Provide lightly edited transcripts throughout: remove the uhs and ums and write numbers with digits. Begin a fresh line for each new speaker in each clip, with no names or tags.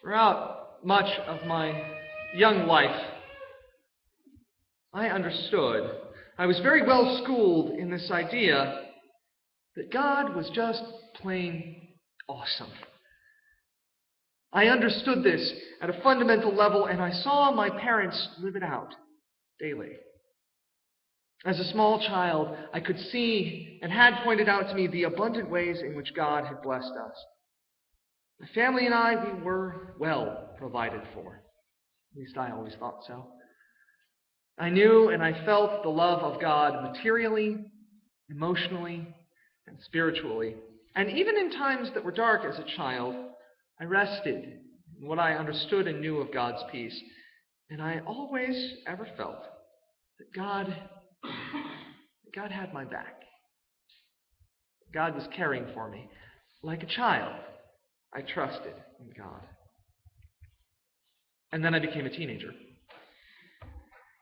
Throughout much of my young life, I understood, I was very well schooled in this idea that God was just plain awesome. I understood this at a fundamental level, and I saw my parents live it out daily. As a small child, I could see and had pointed out to me the abundant ways in which God had blessed us. My family and I, we were well provided for. At least I always thought so. I knew and I felt the love of God materially, emotionally, and spiritually. And even in times that were dark as a child, I rested in what I understood and knew of God's peace. And I always ever felt that God had my back. God was caring for me. Like a child, I trusted in God. And then I became a teenager.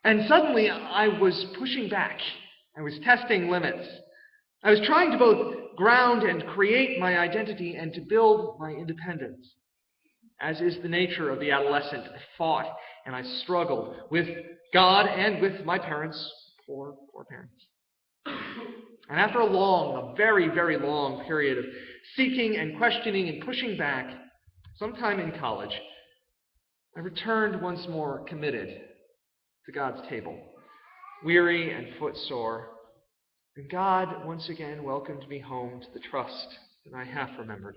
And suddenly I was pushing back. I was testing limits. I was trying to both ground and create my identity and to build my independence. As is the nature of the adolescent, I fought and I struggled with God and with my parents, poor parents. And after a very, very long period of seeking and questioning and pushing back, sometime in college, I returned once more committed to God's table, weary and footsore. And God once again welcomed me home to the trust that I half remembered.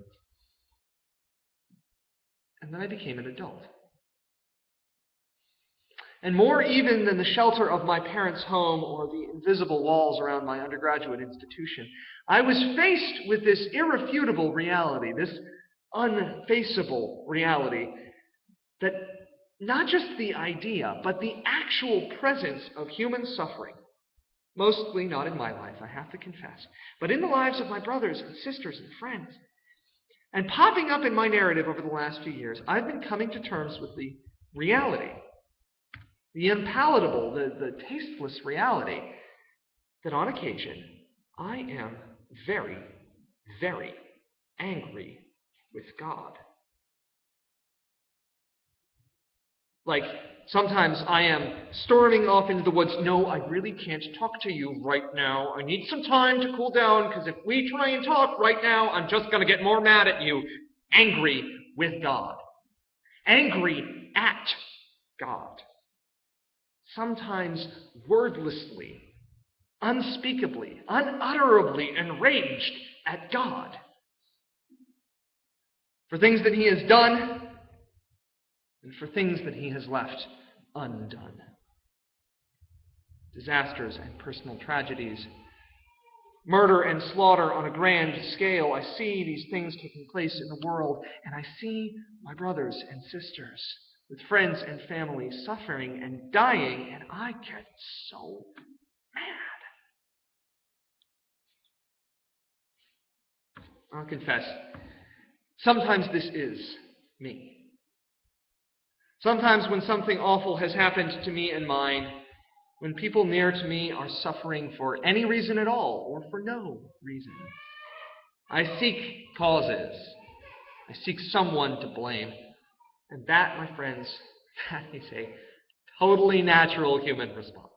And then I became an adult. And more even than the shelter of my parents' home or the invisible walls around my undergraduate institution, I was faced with this irrefutable reality, this unfaceable reality, that not just the idea, but the actual presence of human suffering, mostly not in my life, I have to confess, but in the lives of my brothers and sisters and friends. And popping up in my narrative over the last few years, I've been coming to terms with the reality, the unpalatable, the tasteless reality, that on occasion I am very, very angry with God. Like, sometimes I am storming off into the woods. No, I really can't talk to you right now. I need some time to cool down, because if we try and talk right now, I'm just going to get more mad at you. Angry with God. Angry at God. Sometimes wordlessly, unspeakably, unutterably enraged at God. For things that He has done, and for things that He has left undone. Disasters and personal tragedies, murder and slaughter on a grand scale. I see these things taking place in the world, and I see my brothers and sisters with friends and family suffering and dying, and I get so mad. I'll confess, sometimes this is me. Sometimes when something awful has happened to me and mine, when people near to me are suffering for any reason at all, or for no reason, I seek causes. I seek someone to blame. And that, my friends, that is a totally natural human response.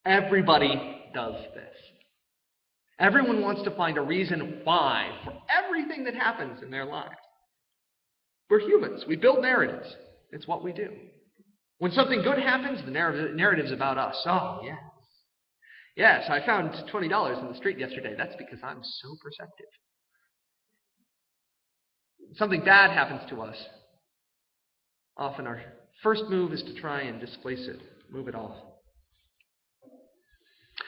Everybody does this. Everyone wants to find a reason why for everything that happens in their lives. We're humans. We build narratives. It's what we do. When something good happens, the narrative's about us. Oh, yes. Yes, I found $20 in the street yesterday. That's because I'm so perceptive. Something bad happens to us. Often our first move is to try and displace it, move it off.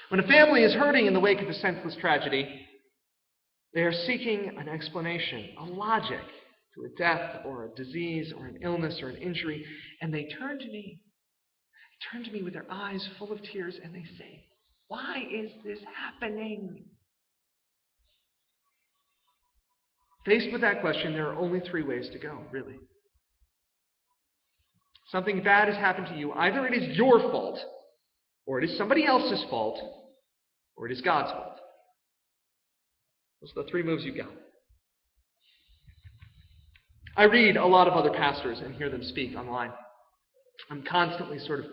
When a family is hurting in the wake of a senseless tragedy, they are seeking an explanation, a logic, to a death or a disease or an illness or an injury, and they turn to me. They turn to me with their eyes full of tears, and they say, "Why is this happening?" Faced with that question, there are only three ways to go, really. Something bad has happened to you. Either it is your fault, or it is somebody else's fault, or it is God's fault. Those are the three moves you've got. I read a lot of other pastors and hear them speak online. I'm constantly sort of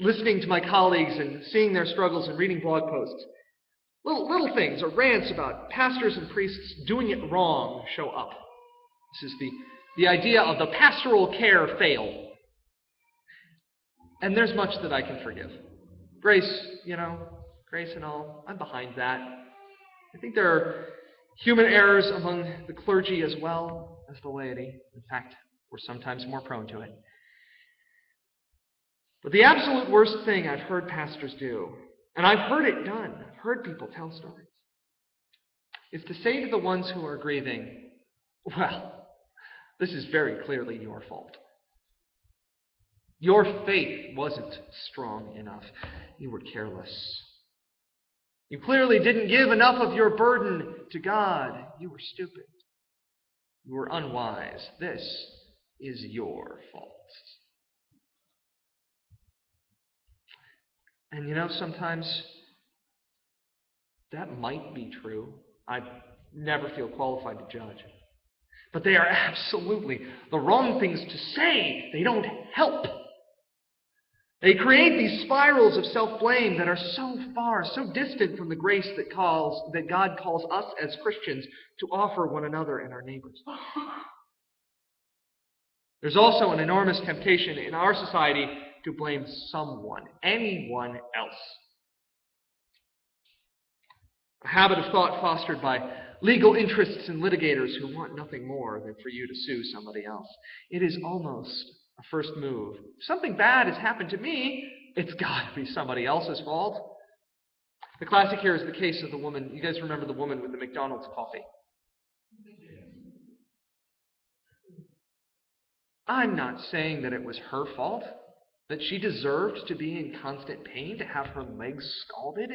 listening to my colleagues and seeing their struggles and reading blog posts. Little things or rants about pastors and priests doing it wrong show up. This is the idea of the pastoral care fail. And there's much that I can forgive. Grace, grace and all, I'm behind that. I think there are human errors among the clergy as well as the laity. In fact, we're sometimes more prone to it. But the absolute worst thing I've heard pastors do, and I've heard it done, I've heard people tell stories, is to say to the ones who are grieving, well, this is very clearly your fault. Your faith wasn't strong enough. You were careless. You clearly didn't give enough of your burden to God. You were stupid. You were unwise. This is your fault. And sometimes that might be true. I never feel qualified to judge. But they are absolutely the wrong things to say. They don't help. They create these spirals of self-blame that are so far, so distant from the grace that God calls us as Christians to offer one another and our neighbors. There's also an enormous temptation in our society to blame someone, anyone else. A habit of thought fostered by legal interests and litigators who want nothing more than for you to sue somebody else. It is almost a first move. If something bad has happened to me, it's got to be somebody else's fault. The classic here is the case of the woman. You guys remember the woman with the McDonald's coffee? I'm not saying that it was her fault, that she deserved to be in constant pain, to have her legs scalded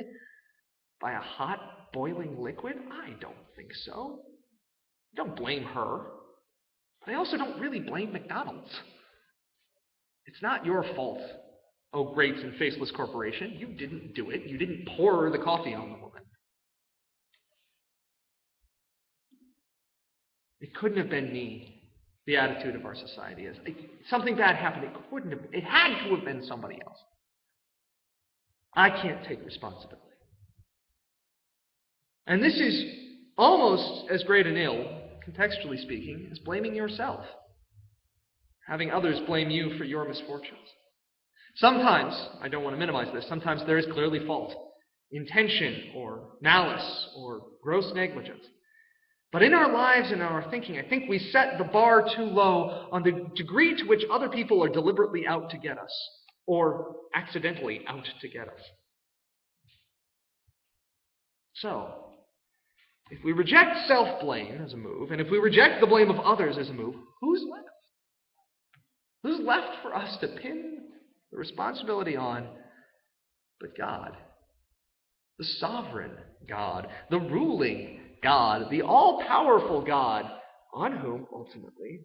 by a hot, boiling liquid. I don't think so. I don't blame her. I also don't really blame McDonald's. It's not your fault, oh great and faceless corporation. You didn't do it. You didn't pour the coffee on the woman. It couldn't have been me. The attitude of our society is, something bad happened. It had to have been somebody else. I can't take responsibility. And this is almost as great an ill, contextually speaking, as blaming yourself. Having others blame you for your misfortunes. Sometimes, I don't want to minimize this, sometimes there is clearly fault, intention or malice or gross negligence. But in our lives and in our thinking, I think we set the bar too low on the degree to which other people are deliberately out to get us, or accidentally out to get us. So, if we reject self-blame as a move, and if we reject the blame of others as a move, who's left? Who's left for us to pin the responsibility on but God? The sovereign God, the ruling God, the all-powerful God, on whom, ultimately,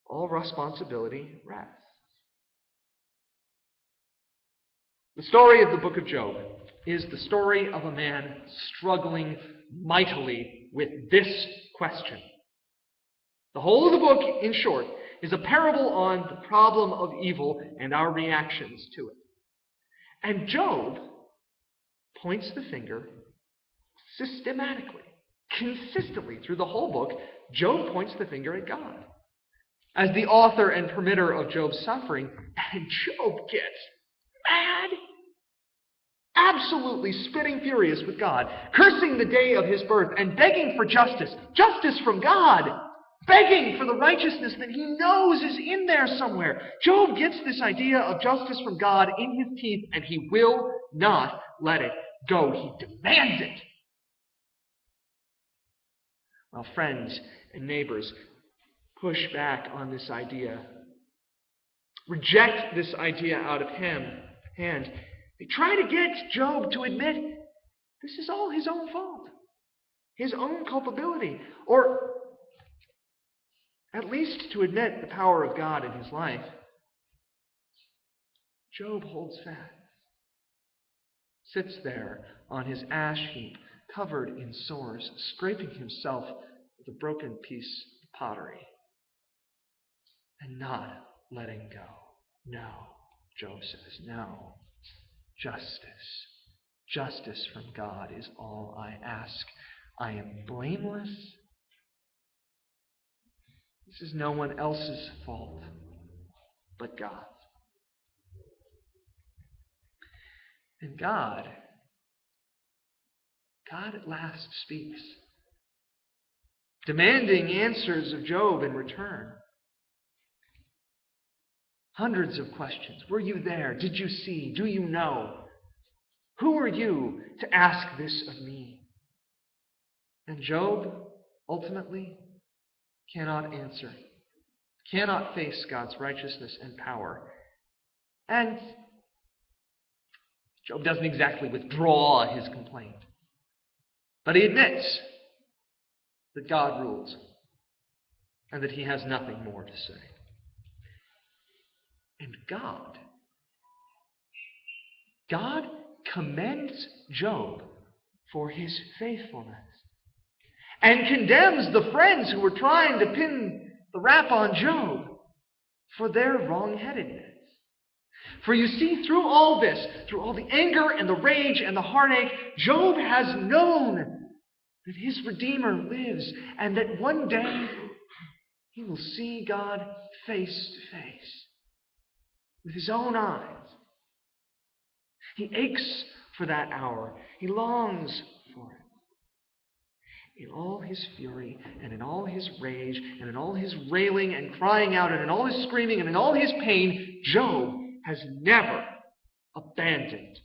all responsibility rests. The story of the book of Job is the story of a man struggling mightily with this question. The whole of the book, in short, is a parable on the problem of evil and our reactions to it. And Job points the finger systematically, consistently through the whole book. Job points the finger at God as the author and permitter of Job's suffering, and Job gets mad, absolutely spitting furious with God, cursing the day of his birth and begging for justice from God, begging for the righteousness that he knows is in there somewhere. Job gets this idea of justice from God in his teeth, and he will not let it go. He demands it. While friends and neighbors push back on this idea, reject this idea out of hand, they try to get Job to admit this is all his own fault, his own culpability, or at least to admit the power of God in his life. Job holds fast, sits there on his ash heap, covered in sores, scraping himself with a broken piece of pottery. and not letting go. No, Job says, no. Justice. Justice from God is all I ask. I am blameless. This is no one else's fault but God's. And God at last speaks, demanding answers of Job in return. Hundreds of questions. Were you there? Did you see? Do you know? Who are you to ask this of me? And Job ultimately cannot answer, cannot face God's righteousness and power. And Job doesn't exactly withdraw his complaint, but he admits that God rules and that he has nothing more to say. And God commends Job for his faithfulness and condemns the friends who were trying to pin the rap on Job for their wrong-headedness. For you see, through all this, through all the anger and the rage and the heartache, Job has known that his Redeemer lives and that one day he will see God face to face with his own eyes. He aches for that hour. He longs for it. In all his fury, and in all his rage, and in all his railing and crying out, and in all his screaming, and in all his pain, Job has never abandoned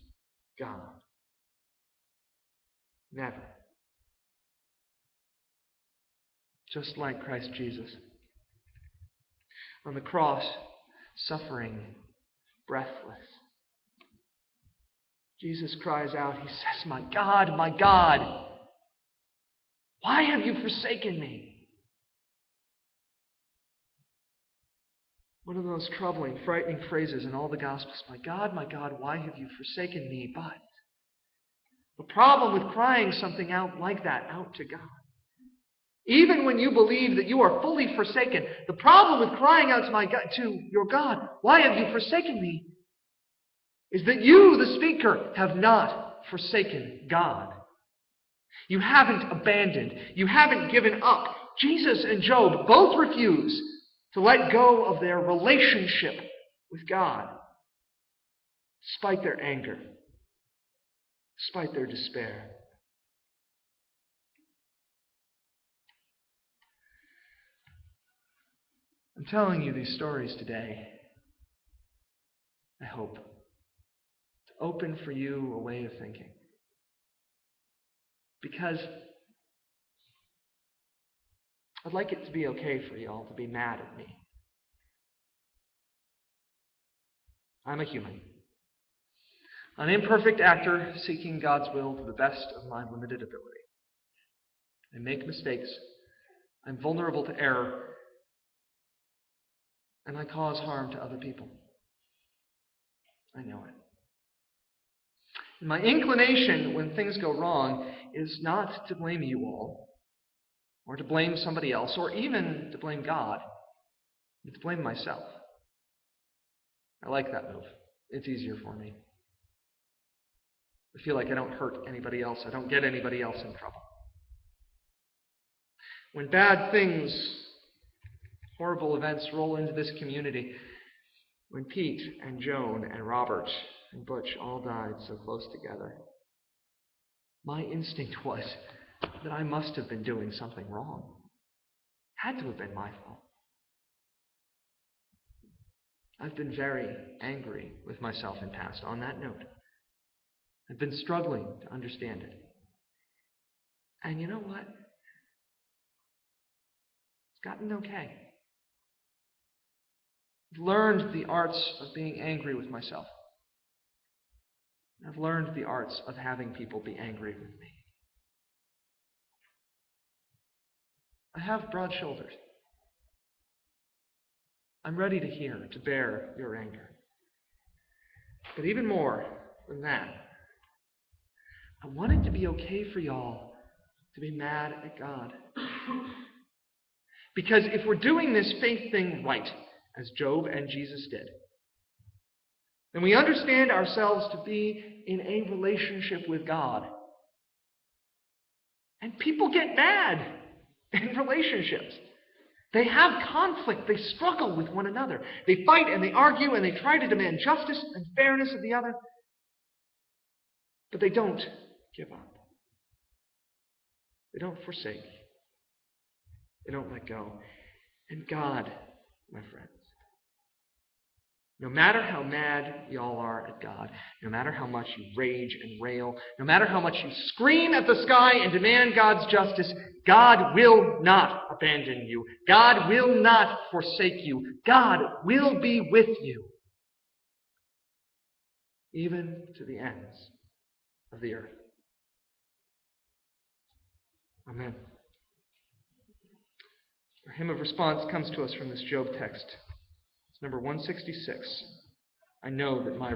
God. Never. Just like Christ Jesus. On the cross, suffering, breathless. Jesus cries out, he says, my God, why have you forsaken me? One of the most troubling, frightening phrases in all the Gospels. My God, why have you forsaken me? But the problem with crying something out like that, out to God, even when you believe that you are fully forsaken, the problem with crying out to your God, why have you forsaken me, is that you, the speaker, have not forsaken God. You haven't abandoned. You haven't given up. Jesus and Job both refuse to let go of their relationship with God, despite their anger, despite their despair. I'm telling you these stories today, I hope, to open for you a way of thinking. Because I'd like it to be okay for you all to be mad at me. I'm a human. An imperfect actor seeking God's will to the best of my limited ability. I make mistakes. I'm vulnerable to error. And I cause harm to other people. I know it. And my inclination when things go wrong is not to blame you all, or to blame somebody else, or even to blame God, but to blame myself. I like that move. It's easier for me. I feel like I don't hurt anybody else. I don't get anybody else in trouble. When bad things, horrible events roll into this community, when Pete and Joan and Robert and Butch all died so close together, my instinct was that I must have been doing something wrong. Had to have been my fault. I've been very angry with myself in past on that note. I've been struggling to understand it. And you know what? It's gotten okay. I've learned the arts of being angry with myself. I've learned the arts of having people be angry with me. I have broad shoulders. I'm ready to hear, to bear your anger. But even more than that, I want it to be okay for y'all to be mad at God. Because if we're doing this faith thing right, as Job and Jesus did, then we understand ourselves to be in a relationship with God. And people get mad in relationships. They have conflict. They struggle with one another. They fight and they argue and they try to demand justice and fairness of the other. But they don't give up. They don't forsake. They don't let go. And God, my friends, no matter how mad y'all are at God, no matter how much you rage and rail, no matter how much you scream at the sky and demand God's justice, God will not abandon you. God will not forsake you. God will be with you, even to the ends of the earth. Amen. Our hymn of response comes to us from this Job text. It's number 166. I know that my